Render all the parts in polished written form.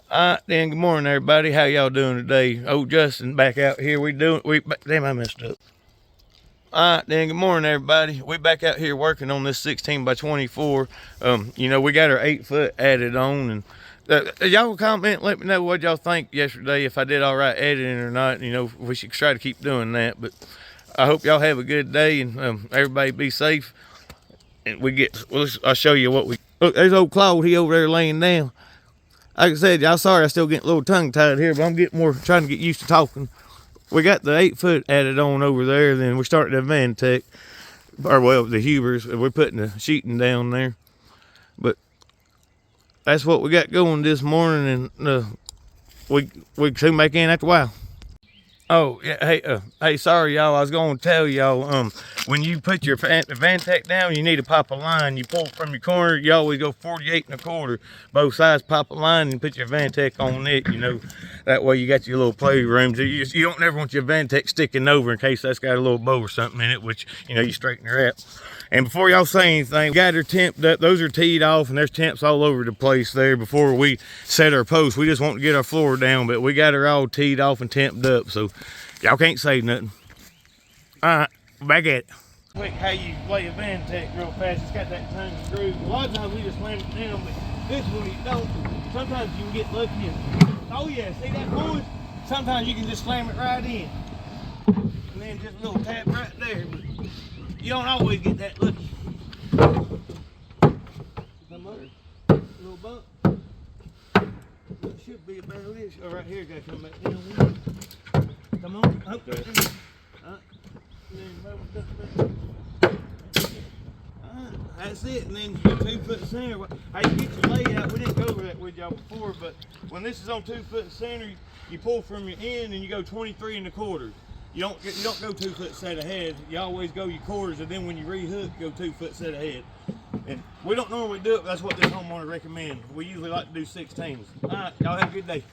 Then good morning, everybody. How y'all doing today? Old Justin back out here. Damn, I messed up. Then good morning, everybody. We back out here working on this 16 by 24. We got our 8-foot added on, and y'all comment, let me know what y'all think yesterday, if I did all right editing or not. We should try to keep doing that, but I hope y'all have a good day, and everybody be safe. And I'll show you what look, there's old Claude. He over there laying down. Like I said, y'all sorry I still getting a little tongue tied here, but I'm trying to get used to talking. We got the 8-foot added on over there, then we're starting the AdvanTech, the Hubers. We're putting the sheeting down there. But that's what we got going this morning, and we soon back in after a while. Oh, yeah, hey, sorry, y'all. I was going to tell y'all, when you put your AdvanTech down, you need to pop a line. You pull from your corner, you always go 48 1/4. Both sides, pop a line and put your AdvanTech on it, That way you got your little playrooms. You don't never want your AdvanTech sticking over in case that's got a little bow or something in it, which, you straighten her out. And before y'all say anything, we got her temped up. Those are teed off, and there's temps all over the place there before we set our post. We just want to get our floor down, but we got her all teed off and temped up, so y'all can't say nothing. All right, back at it. Quick, how you play AdvanTech real fast. It's got that tiny groove. A lot of times we just slam it down, but this one you don't. Sometimes you can get lucky. Oh yeah, see that, boys? Sometimes you can just slam it right in. And then just a little tap right there. But you don't always get that lucky. Come on, a little bump. It should be about this. Oh, right here, gotta come back down. Come on. Okay. That's it, and then your 2-foot center. How you get your layout, we didn't go over that with y'all before, but when this is on 2-foot center, you pull from your end and you go 23 1/4. You don't go 2-foot set ahead. You always go your quarters, and then when you rehook, go 2-foot set ahead. And we don't normally do it, but that's what this homeowner recommends. We usually like to do 16s. All right, y'all have a good day.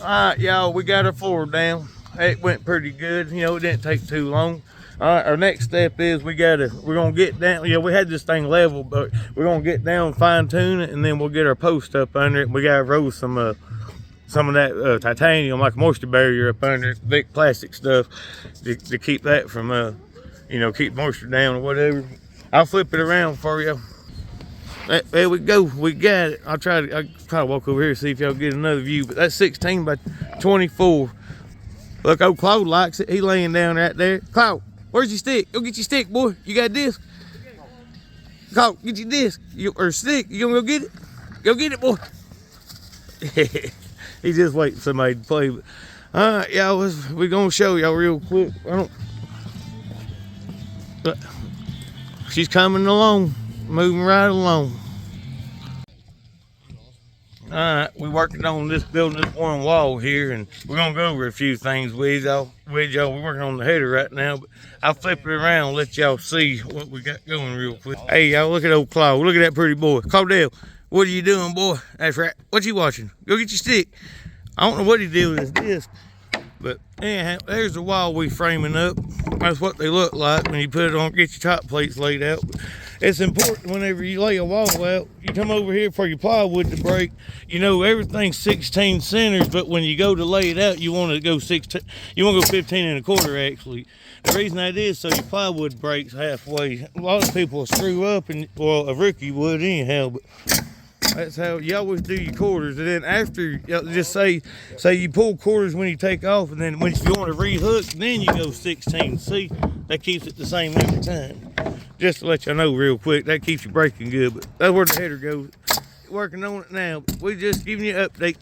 All right, y'all, we got our floor down. It went pretty good. It didn't take too long. All right, our next step is we're gonna get down. We had this thing level, but we're gonna get down, fine tune it, and then we'll get our post up under it. We gotta roll some of that titanium, like moisture barrier, up under it, big plastic stuff to keep that from keep moisture down or whatever. I'll flip it around for you. There we go, we got it. I'll try to walk over here and see if y'all get another view, but that's 16 by 24. Look, old Claude likes it. He laying down right there. Claude, where's your stick? Go get your stick, boy. You got a disc? Claude, get your disc or stick. You gonna go get it? Go get it, boy. He's just waiting for somebody to play. But all right, y'all, we're gonna show y'all real quick. But she's coming along, moving right along. All right, we're working on building this one wall here, and we're gonna go over a few things with y'all. We're working on the header right now, but I'll flip it around and let y'all see what we got going real quick. Hey, y'all, look at old Claude. Look at that pretty boy. Claudel, what are you doing, boy? That's right. What you watching? Go get your stick. I don't know what he did with his disc, but anyhow, there's the wall we framing up. That's what they look like when you put it on, get your top plates laid out. It's important whenever you lay a wall out, you come over here for your plywood to break. Everything's 16 centers, but when you go to lay it out, you want to go 16. You want to go 15 1/4 actually. The reason that is so your plywood breaks halfway. A lot of people will screw up, and well, a rookie would anyhow, but that's how you always do your quarters. And then after, just say you pull quarters when you take off, and then when you want to rehook, then you go 16. See, that keeps it the same every time. Just to let y'all know real quick, that keeps you breaking good. But that's where the header goes. Working on it now. But we just giving you an update.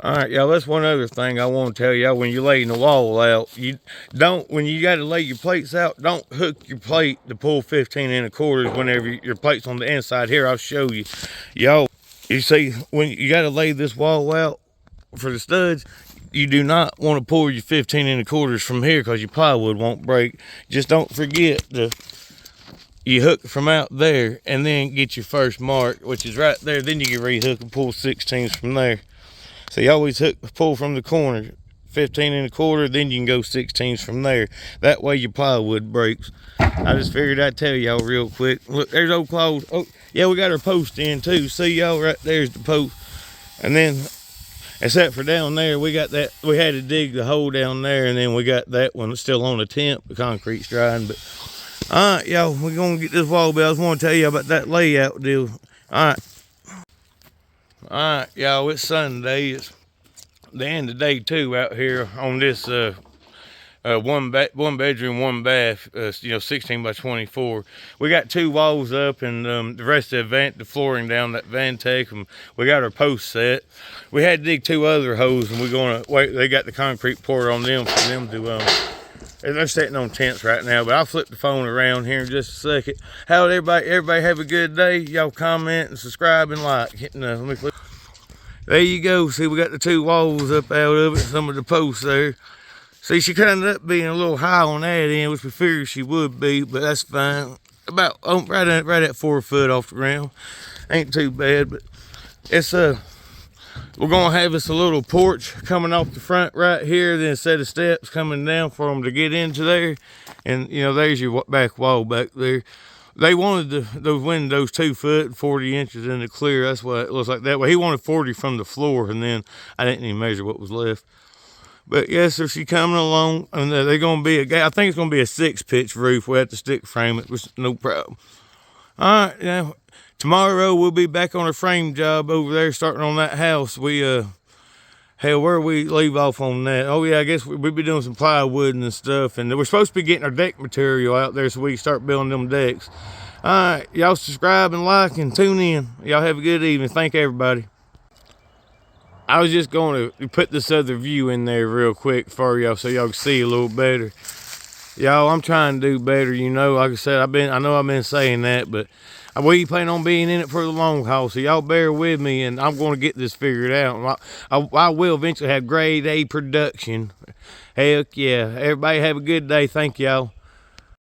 All right, y'all, that's one other thing I want to tell y'all. When you're laying the wall out, when you got to lay your plates out, don't hook your plate to pull 15 1/4 whenever your plate's on the inside. Here, I'll show you. Y'all, you see, when you got to lay this wall out for the studs, you do not want to pull your 15 1/4 from here because your plywood won't break. Just don't forget you hook from out there and then get your first mark, which is right there. Then you can rehook and pull 16s from there. So you always pull from the corner, 15 1/4, then you can go 16s from there. That way your plywood breaks. I just figured I'd tell y'all real quick. Look, there's old Claude. Oh, Yeah, we got our post in too. See y'all, right there's the post. And then, except for down there, we got that, we had to dig the hole down there, and then we got that one still on the temp. The concrete's drying. But all right, y'all, we're gonna get this wall built. I just want to tell you about that layout deal. All right, y'all, it's Sunday. It's the end of day 2 out here on this one bedroom, 1 bath, 16 by 24. We got 2 walls up, and the rest of the flooring down that AdvanTech, and we got our posts set. We had to dig 2 other holes, and we're gonna wait. They got the concrete poured on them for them to they're sitting on tents right now, but I'll flip the phone around here in just a second. How everybody have a good day. Y'all comment and subscribe and like. Let me flip. There you go. See, we got the 2 walls up out of it, some of the posts there. See, she kind of ended up being a little high on that end, which we figured she would be, but that's fine. About right at 4 foot off the ground. Ain't too bad, but it's we're gonna have us a little porch coming off the front right here, then a set of steps coming down for them to get into there. And there's your back wall back there. They wanted those windows 2 foot, 40 inches in the clear. That's what it looks like that way. He wanted 40 from the floor, and then I didn't even measure what was left. But yes, so she coming along, and they're gonna be I think it's gonna be a 6-pitch roof. We have to stick frame it, which no problem. All right, now tomorrow we'll be back on a frame job over there, starting on that house. We hell, where we leave off on that? Oh yeah, I guess we'll be doing some plywood and stuff, and we're supposed to be getting our deck material out there so we can start building them decks. All right, y'all subscribe and like and tune in. Y'all have a good evening. Thank everybody. I was just going to put this other view in there real quick for y'all so y'all can see a little better. Y'all, I'm trying to do better, like I said, I know I've been saying that, but we plan on being in it for the long haul, so y'all bear with me, and I'm going to get this figured out. I will eventually have grade A production. Heck yeah. Everybody have a good day. Thank y'all.